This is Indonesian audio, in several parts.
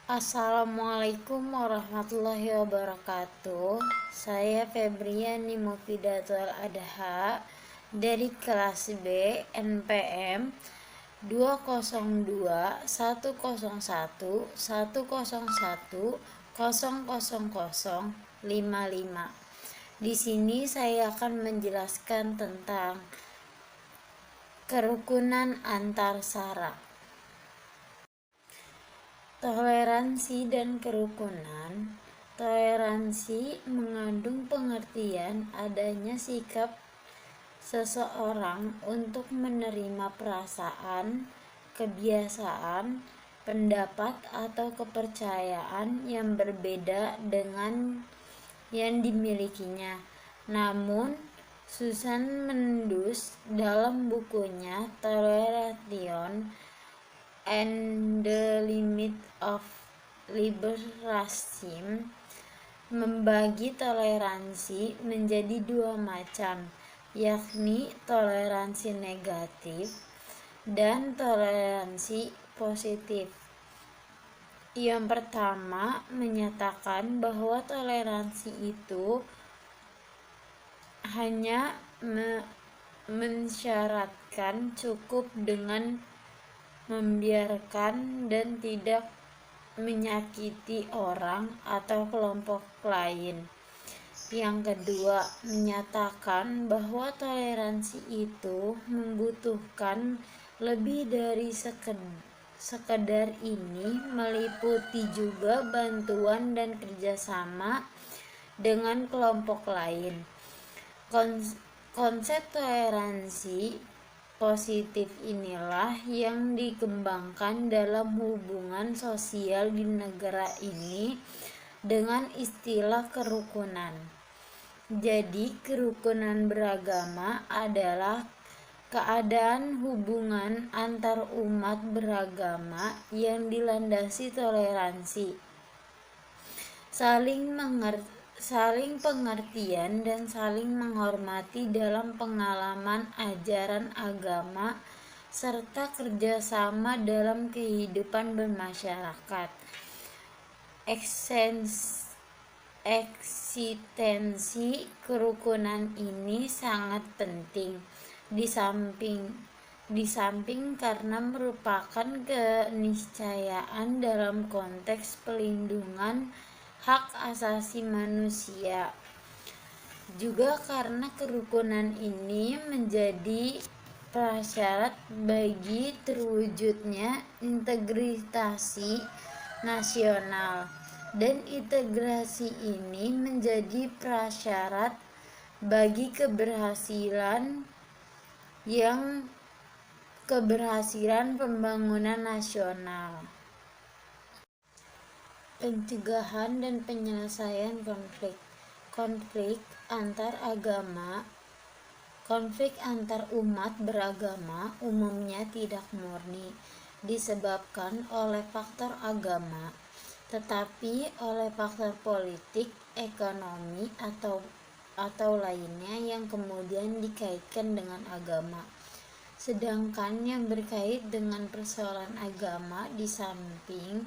Assalamualaikum warahmatullahi wabarakatuh. Saya Febriani Mufidatul Adha dari kelas B NPM 202 101 101 00055. Di sini saya akan menjelaskan tentang kerukunan antar sara. Toleransi dan kerukunan. Toleransi mengandung pengertian adanya sikap seseorang untuk menerima perasaan, kebiasaan, pendapat atau kepercayaan yang berbeda dengan yang dimilikinya. Namun, Susan Mendus dalam bukunya Toleration and the Limit of Liberalism membagi toleransi menjadi dua macam, yakni toleransi negatif dan toleransi positif. Yang pertama menyatakan bahwa toleransi itu hanya mensyaratkan cukup dengan membiarkan dan tidak menyakiti orang atau kelompok lain. Yang kedua, menyatakan bahwa toleransi itu membutuhkan lebih dari sekedar ini, meliputi juga bantuan dan kerjasama dengan kelompok lain. Konsep toleransi positif inilah yang dikembangkan dalam hubungan sosial di negara ini dengan istilah kerukunan. Jadi, kerukunan beragama adalah keadaan hubungan antar umat beragama yang dilandasi toleransi, saling pengertian dan saling menghormati dalam pengalaman ajaran agama serta kerjasama dalam kehidupan bermasyarakat. Eksistensi kerukunan ini sangat penting di samping karena merupakan keniscayaan dalam konteks pelindungan hak asasi manusia, juga karena kerukunan ini menjadi prasyarat bagi terwujudnya integritas nasional, dan integrasi ini menjadi prasyarat bagi keberhasilan pembangunan nasional. Pencegahan dan penyelesaian konflik antar agama. Konflik antar umat beragama umumnya tidak murni disebabkan oleh faktor agama, tetapi oleh faktor politik, ekonomi, atau lainnya yang kemudian dikaitkan dengan agama. Sedangkan yang berkait dengan persoalan agama di samping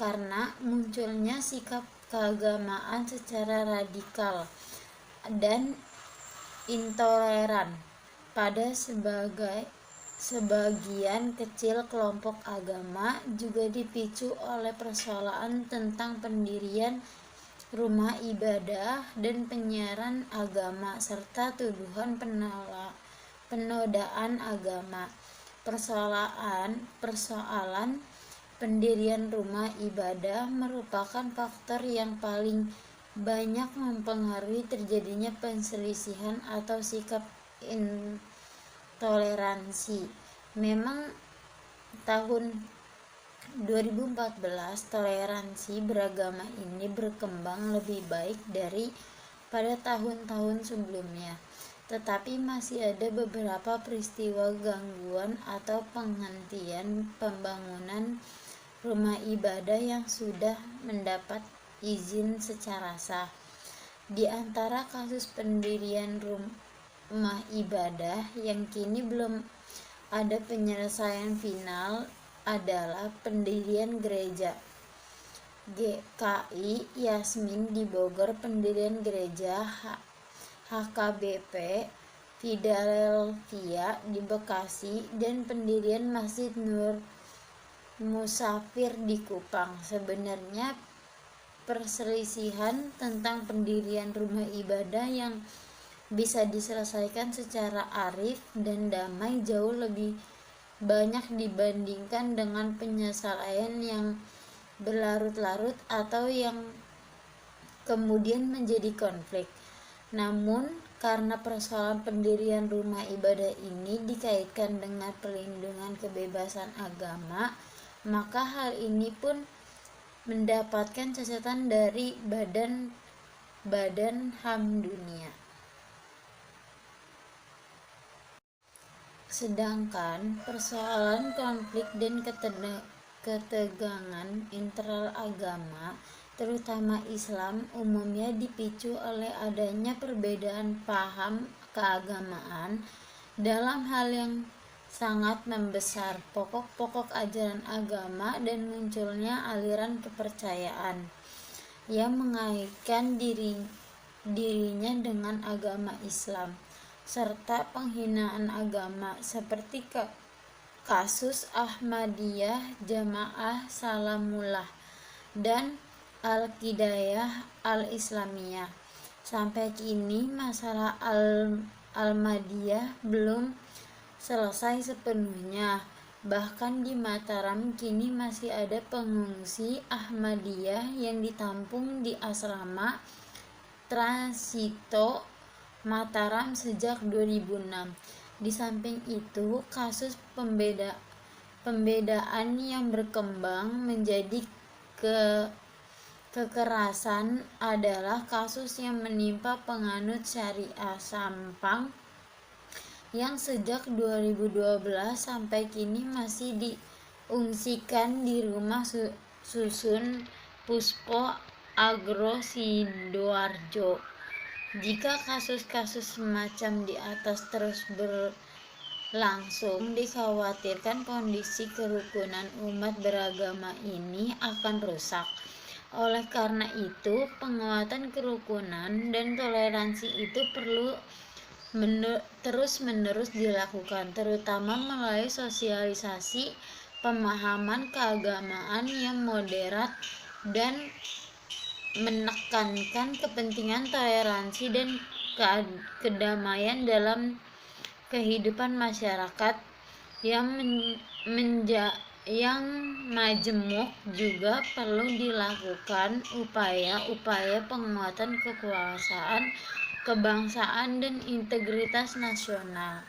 karena munculnya sikap keagamaan secara radikal dan intoleran pada sebagian kecil kelompok agama juga dipicu oleh persoalan tentang pendirian rumah ibadah dan penyiaran agama serta tuduhan penodaan agama. Persoalan pendirian rumah ibadah merupakan faktor yang paling banyak mempengaruhi terjadinya perselisihan atau sikap intoleransi. Memang tahun 2014 toleransi beragama ini berkembang lebih baik dari pada tahun-tahun sebelumnya, tetapi masih ada beberapa peristiwa gangguan atau penghentian pembangunan rumah ibadah yang sudah mendapat izin secara sah. Di antara kasus pendirian rumah ibadah yang kini belum ada penyelesaian final adalah pendirian gereja. GKI Yasmin di Bogor, pendirian gereja HKBP Philadelphia di Bekasi, dan pendirian Masjid Nur Musafir di Kupang. Sebenarnya perselisihan tentang pendirian rumah ibadah yang bisa diselesaikan secara arif dan damai jauh lebih banyak dibandingkan dengan penyelesaian yang berlarut-larut atau yang kemudian menjadi konflik. Namun, karena persoalan pendirian rumah ibadah ini dikaitkan dengan perlindungan kebebasan agama, maka hal ini pun mendapatkan catatan dari Badan HAM Dunia. Sedangkan persoalan konflik dan ketegangan internal agama, terutama Islam, umumnya dipicu oleh adanya perbedaan paham keagamaan dalam hal yang sangat membesar pokok-pokok ajaran agama dan munculnya aliran kepercayaan yang mengaitkan dirinya dengan agama Islam, serta penghinaan agama seperti kasus Ahmadiyah, Jamaah Salamullah, dan Al-Qidayah Al-Islamiyah. Sampai kini masalah Ahmadiyah belum selesai sepenuhnya. Bahkan di Mataram kini masih ada pengungsi Ahmadiyah yang ditampung di asrama Transito Mataram sejak 2006. Di samping itu, kasus pembedaan yang berkembang menjadi kekerasan adalah kasus yang menimpa penganut Syariah Sampang yang sejak 2012 sampai kini masih diungsikan di rumah susun Puspo Agro Sidoarjo. Jika kasus-kasus semacam di atas terus berlangsung, dikhawatirkan kondisi kerukunan umat beragama ini akan rusak. Oleh karena itu, penguatan kerukunan dan toleransi itu perlu terus-menerus dilakukan, terutama melalui sosialisasi pemahaman keagamaan yang moderat dan menekankan kepentingan toleransi dan kedamaian dalam kehidupan masyarakat yang majemuk. Juga perlu dilakukan upaya-upaya penguatan kekuasaan kebangsaan dan integritas nasional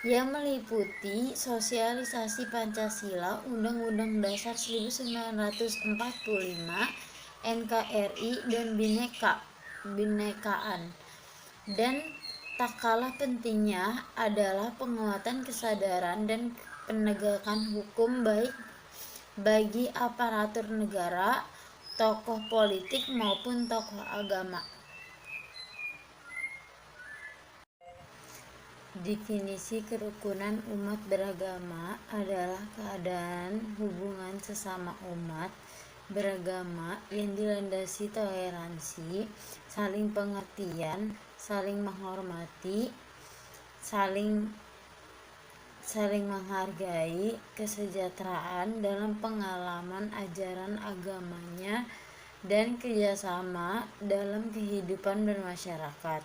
yang meliputi sosialisasi Pancasila, Undang-Undang Dasar 1945, NKRI, dan Binekaan. Dan tak kalah pentingnya adalah penguatan kesadaran dan penegakan hukum baik bagi aparatur negara, tokoh politik maupun tokoh agama. Definisi kerukunan umat beragama adalah keadaan hubungan sesama umat beragama yang dilandasi toleransi, saling pengertian, saling menghormati, saling menghargai, kesejahteraan dalam pengalaman ajaran agamanya, dan kerjasama dalam kehidupan bermasyarakat,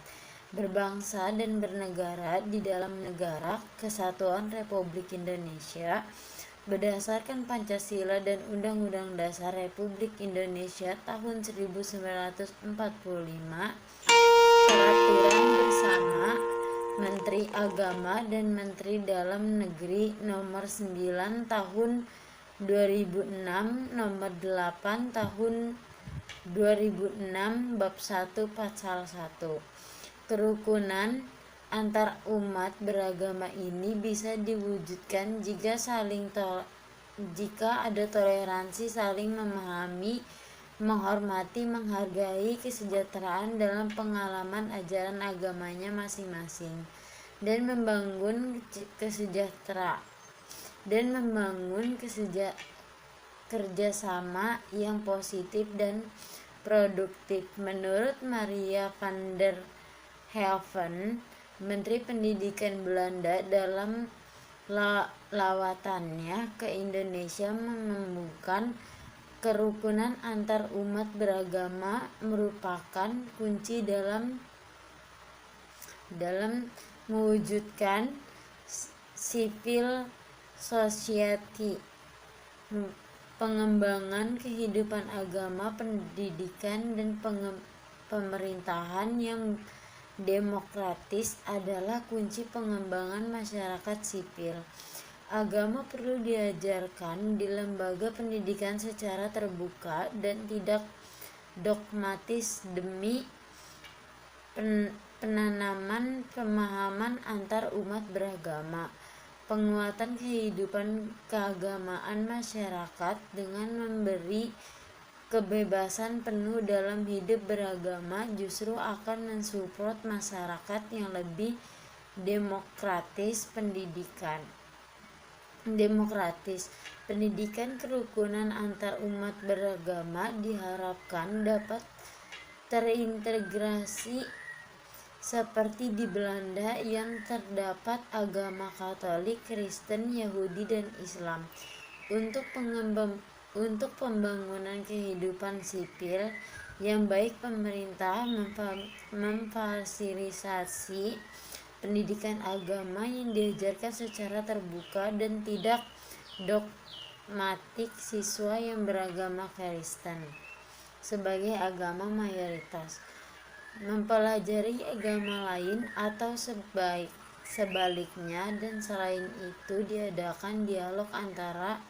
berbangsa dan bernegara di dalam negara Kesatuan Republik Indonesia berdasarkan Pancasila dan Undang-Undang Dasar Republik Indonesia tahun 1945, Peraturan Bersama Menteri Agama dan Menteri Dalam Negeri Nomor 9 Tahun 2006, Nomor 8 Tahun 2006, Bab 1 Pasal 1. Kerukunan antar umat beragama ini bisa diwujudkan jika ada toleransi, saling memahami, menghormati, menghargai kesejahteraan dalam pengalaman ajaran agamanya masing-masing, dan membangun kerjasama yang positif dan produktif. Menurut Maria van der Helven, Menteri Pendidikan Belanda, dalam lawatannya ke Indonesia, menemukan kerukunan antar umat beragama merupakan kunci dalam mewujudkan civil society. Pengembangan kehidupan agama, pendidikan, dan pemerintahan yang demokratis adalah kunci pengembangan masyarakat sipil. Agama perlu diajarkan di lembaga pendidikan secara terbuka dan tidak dogmatis demi penanaman pemahaman antar umat beragama. Penguatan kehidupan keagamaan masyarakat dengan memberi kebebasan penuh dalam hidup beragama justru akan mensupport masyarakat yang lebih demokratis. Pendidikan kerukunan antar umat beragama diharapkan dapat terintegrasi seperti di Belanda yang terdapat agama Katolik, Kristen, Yahudi, dan Islam. Untuk pembangunan kehidupan sipil yang baik, pemerintah memfasilitasi pendidikan agama yang diajarkan secara terbuka dan tidak dogmatik. Siswa yang beragama Kristen sebagai agama mayoritas mempelajari agama lain atau sebaliknya, dan selain itu diadakan dialog antar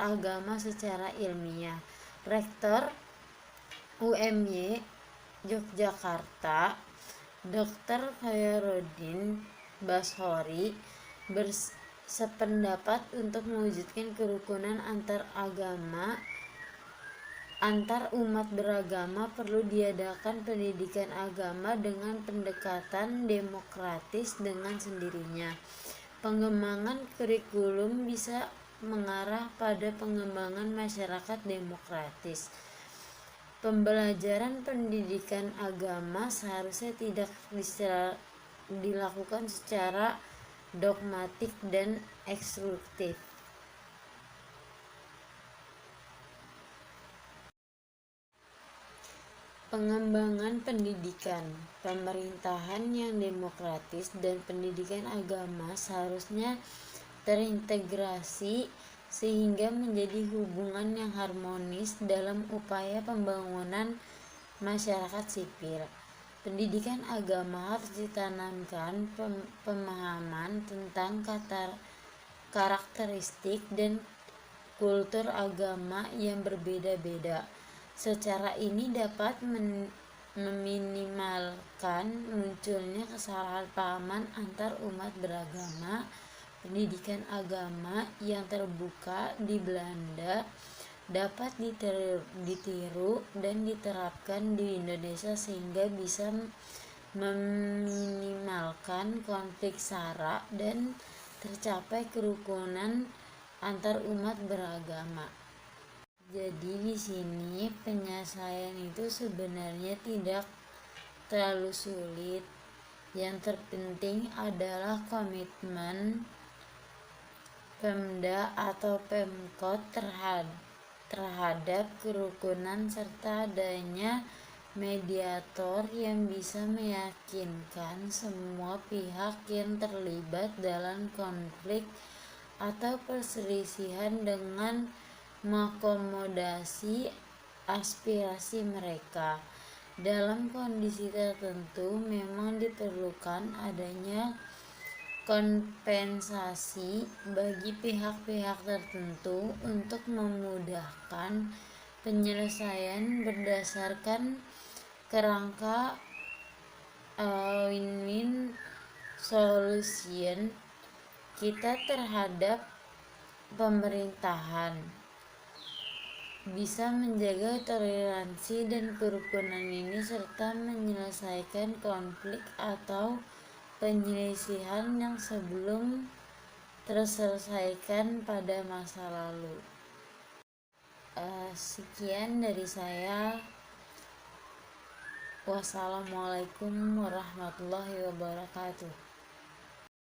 agama secara ilmiah. Rektor UMY Yogyakarta, Dr. Khairuddin Bashori, bersependapat untuk mewujudkan kerukunan antar umat beragama perlu diadakan pendidikan agama dengan pendekatan demokratis dengan sendirinya. Pengembangan kurikulum bisa mengarah pada pengembangan masyarakat demokratis. Pembelajaran pendidikan agama seharusnya tidak dilakukan secara dogmatik dan eksklusif. Pengembangan pendidikan, pemerintahan yang demokratis, dan pendidikan agama seharusnya terintegrasi sehingga menjadi hubungan yang harmonis dalam upaya pembangunan masyarakat sipil. Pendidikan agama harus ditanamkan pemahaman tentang karakteristik dan kultur agama yang berbeda-beda. Secara ini dapat meminimalkan munculnya kesalahpahaman antar umat beragama. Pendidikan agama yang terbuka di Belanda dapat ditiru dan diterapkan di Indonesia sehingga bisa meminimalkan konflik SARA dan tercapai kerukunan antar umat beragama. Jadi di sini penyelesaian itu sebenarnya tidak terlalu sulit. Yang terpenting adalah komitmen Pemda atau Pemkot terhadap kerukunan serta adanya mediator yang bisa meyakinkan semua pihak yang terlibat dalam konflik atau perselisihan dengan mengakomodasi aspirasi mereka. Dalam kondisi tertentu memang diperlukan adanya kompensasi bagi pihak-pihak tertentu untuk memudahkan penyelesaian berdasarkan kerangka win-win solution. Kita terhadap pemerintahan bisa menjaga toleransi dan kerukunan ini serta menyelesaikan konflik atau penyelisihan yang sebelum terselesaikan pada masa lalu. Sekian dari saya. Wassalamualaikum warahmatullahi wabarakatuh.